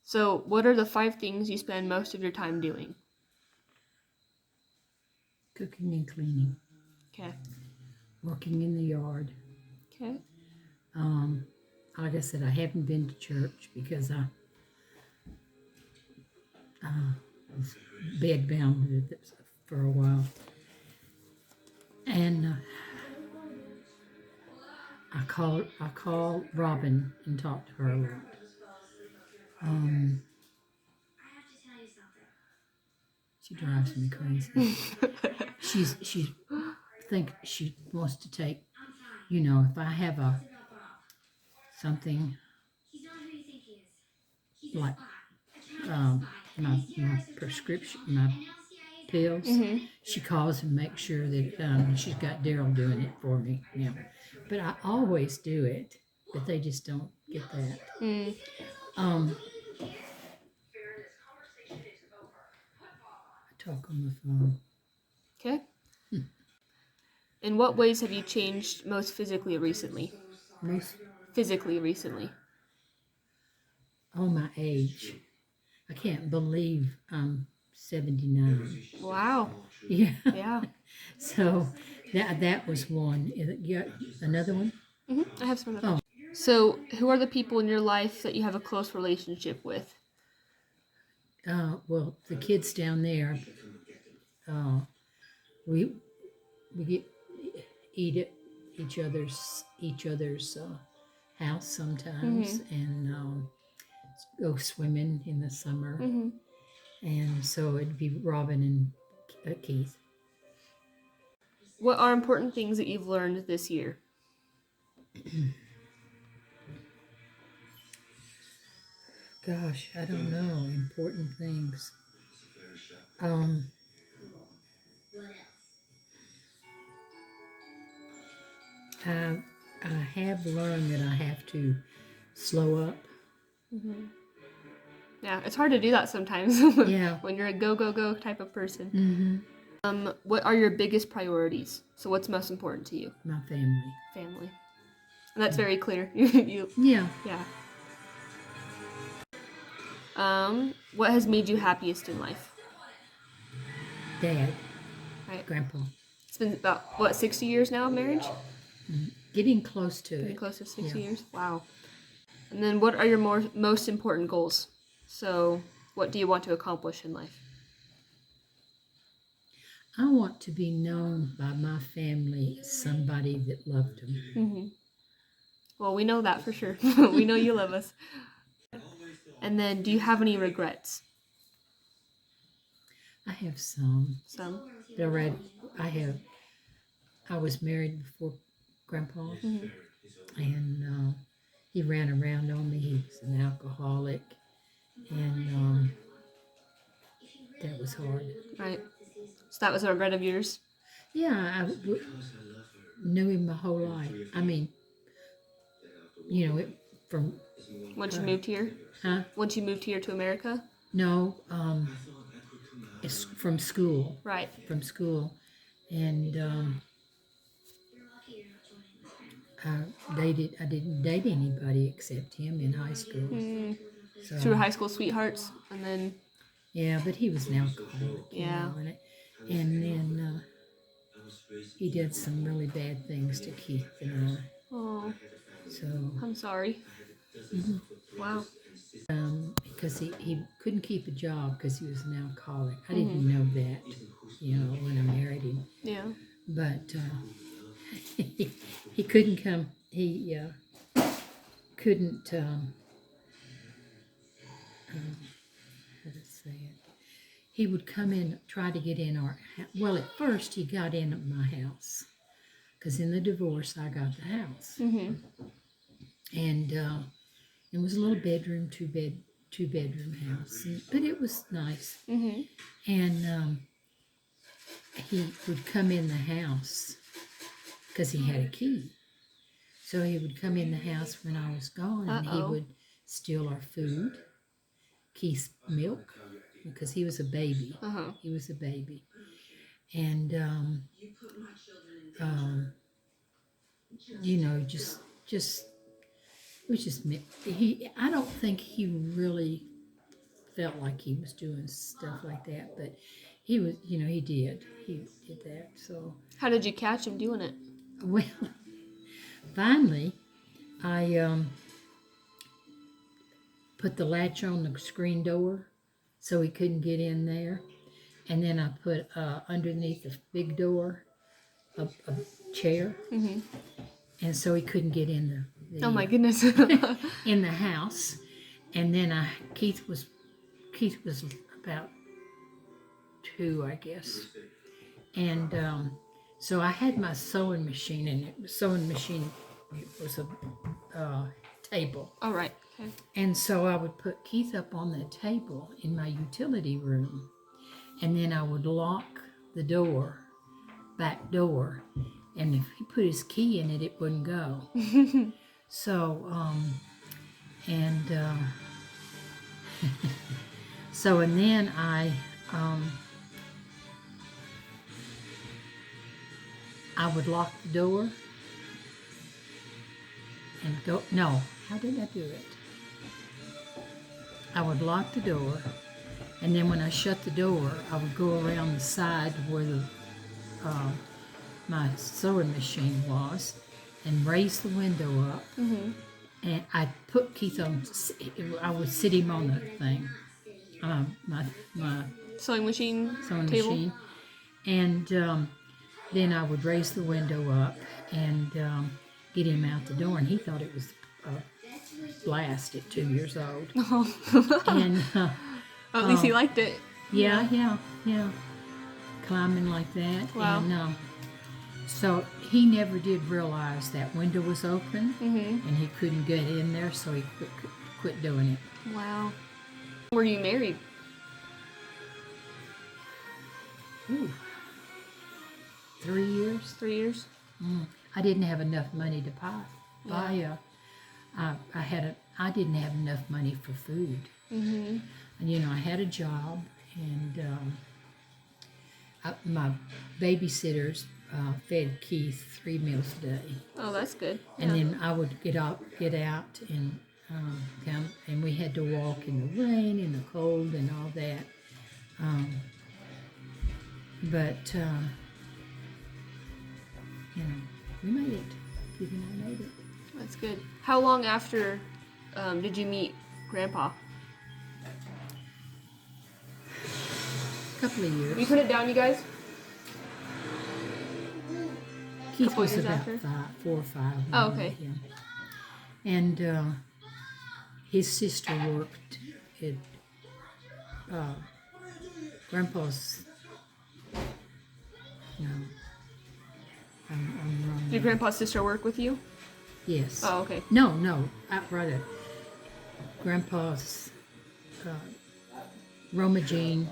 So, what are the 5 things you spend most of your time doing? Cooking and cleaning, Okay. working in the yard. Okay. Like I said, I haven't been to church because I was bedbound with it for a while. And I call Robin and talk to her a lot. She drives me crazy. She's think she wants to take, if I have something like my prescription, my pills, she calls and makes sure that she's got Daryl doing it for me now. But I always do it, but they just don't get that. Mm. I talk on the phone. Okay. In what ways have you changed most physically recently? Most Physically recently. my age. I can't believe I'm 79. Wow. Yeah. Yeah. So that was one. You got another one? I have some of those. So, who are the people in your life that you have a close relationship with? Well, the kids down there, we get eat at each other's house sometimes, and go swimming in the summer. And so it'd be Robin and Keith. What are important things that you've learned this year? Gosh, I don't know. Important things. Um, I have learned that I have to slow up. Yeah, it's hard to do that sometimes. Yeah. When you're a go go go type of person. What are your biggest priorities? So, what's most important to you? My family. Family. And that's very clear. Yeah. Yeah. What has made you happiest in life? Dad. Right. Grandpa. It's been about 60 years now of marriage? Getting close to Pretty it. close to 60 years. Wow. And then what are your most important goals? So, what do you want to accomplish in life? I want to be known by my family as somebody that loved them. Well, we know that for sure. We know you love us. And then, do you have any regrets? I have some. Some. I was married before Grandpa, and he ran around on me. He was an alcoholic, and that was hard. Right. So that was a regret of yours? Yeah, knew him my whole life. I mean, from... Once you moved here? Huh? Once you moved here to America? No, it's from school. Right. From school. And I didn't date anybody except him in high school. So, high school sweethearts, and then... Yeah, but he was an alcoholic. Yeah. And then he did some really bad things to Keith and I. Oh. So I'm sorry. Wow. Because he couldn't keep a job because he was an alcoholic. I didn't know that, when I married him. Yeah. But he couldn't come. He couldn't. How to say it? He would come in, try to get in our. Well, at first he got in at my house, because in the divorce I got the house, and it was a little bedroom, two bedroom house, but it was nice. And he would come in the house because he had a key. So he would come in the house when I was gone, and he would steal our food, Keith's milk, because he was a baby. He was a baby. And, just, it was just, I don't think he really felt like he was doing stuff like that, but he was, he did that. So, How did you catch him doing it? well, finally, I put the latch on the screen door so he couldn't get in there, and then I put underneath the big door a chair, and so he couldn't get in the Oh my goodness. in the house. And then Keith was about 2, I guess, and so I had my sewing machine, and the sewing machine was a table. All right. Okay. And so I would put Keith up on the table in my utility room, and then I would lock the door, back door, and if he put his key in it, it wouldn't go. So, and so, and then I would lock the door and go, no, how did I do it? I would lock the door, and then when I shut the door, I would go around the side where my sewing machine was and raise the window up. And I'd put Keith on, I would sit him on the thing, my Sewing machine sewing table? machine. And then I would raise the window up and get him out the door. And he thought it was a blast at 2 years old. Oh. And At least he liked it. yeah. Climbing like that. Wow. And so he never did realize that window was open, and he couldn't get in there, so he quit doing it. Wow. Were you married? Ooh. 3 years. 3 years? I didn't have enough money to buy. I didn't have enough money for food. And I had a job, and my babysitters fed Keith 3 meals a day. Oh, that's good. And then I would get out and come, and we had to walk in the rain and the cold and all that. But we made it. Keith and I made it. That's good. How long after did you meet Grandpa? A couple of years. Can you put it down, you guys? Keith couple was years about after? 4 or 5. when Oh, I okay. met him. And his sister worked at Grandpa's. No, I'm wrong. Did Grandpa's sister work with you? Yes. Oh, okay. No, rather, Grandpa's Roma Jean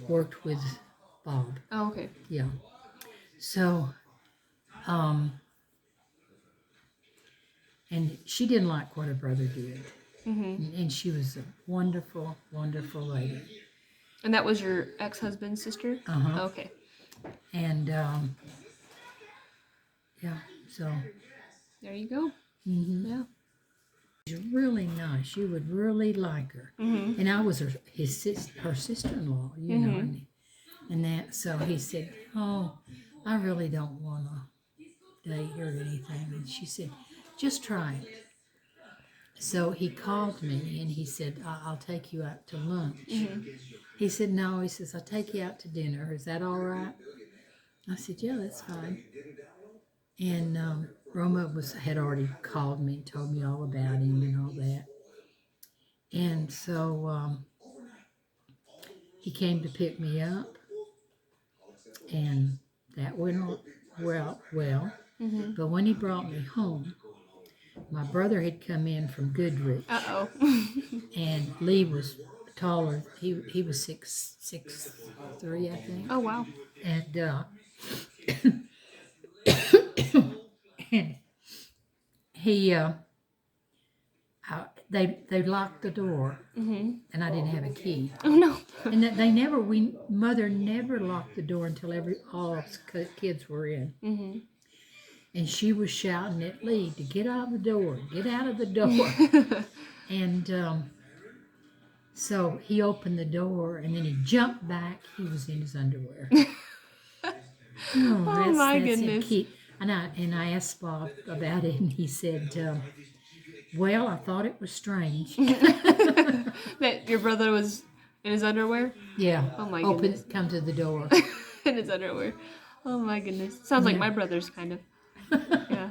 worked with Bob. Oh, okay. Yeah. So, and she didn't like what her brother did. And she was a wonderful, wonderful lady. And that was your ex-husband's sister? Uh-huh. Okay. And, yeah, so. There you go. Yeah. She's really nice. You would really like her. And I was her sister-in-law, you know. And that, so he said, "Oh, I really don't want to date or anything." And she said, "Just try it." So he called me and he said, "I'll take you out to lunch." He said, "No," he says, "I'll take you out to dinner. Is that all right?" I said, "Yeah, that's fine." And Roma had already called me and told me all about him and all that. And so he came to pick me up, and that went well. But when he brought me home, my brother had come in from Goodrich. Uh-oh. And Lee was taller. He was 6'3", I think. Oh, wow. And and he they locked the door, and I didn't have a key. Oh, no. And that mother never locked the door until all us kids were in. And she was shouting at Lee to get out of the door, get out of the door. And So he opened the door and then he jumped back. He was in his underwear. Oh my That's goodness. it. And I asked Bob about it, and he said, "Well, I thought it was strange." That your brother was in his underwear? Yeah. Oh my goodness. Come to the door. In his underwear. Oh my goodness. Sounds like Yeah. my brother's kind of. Yeah.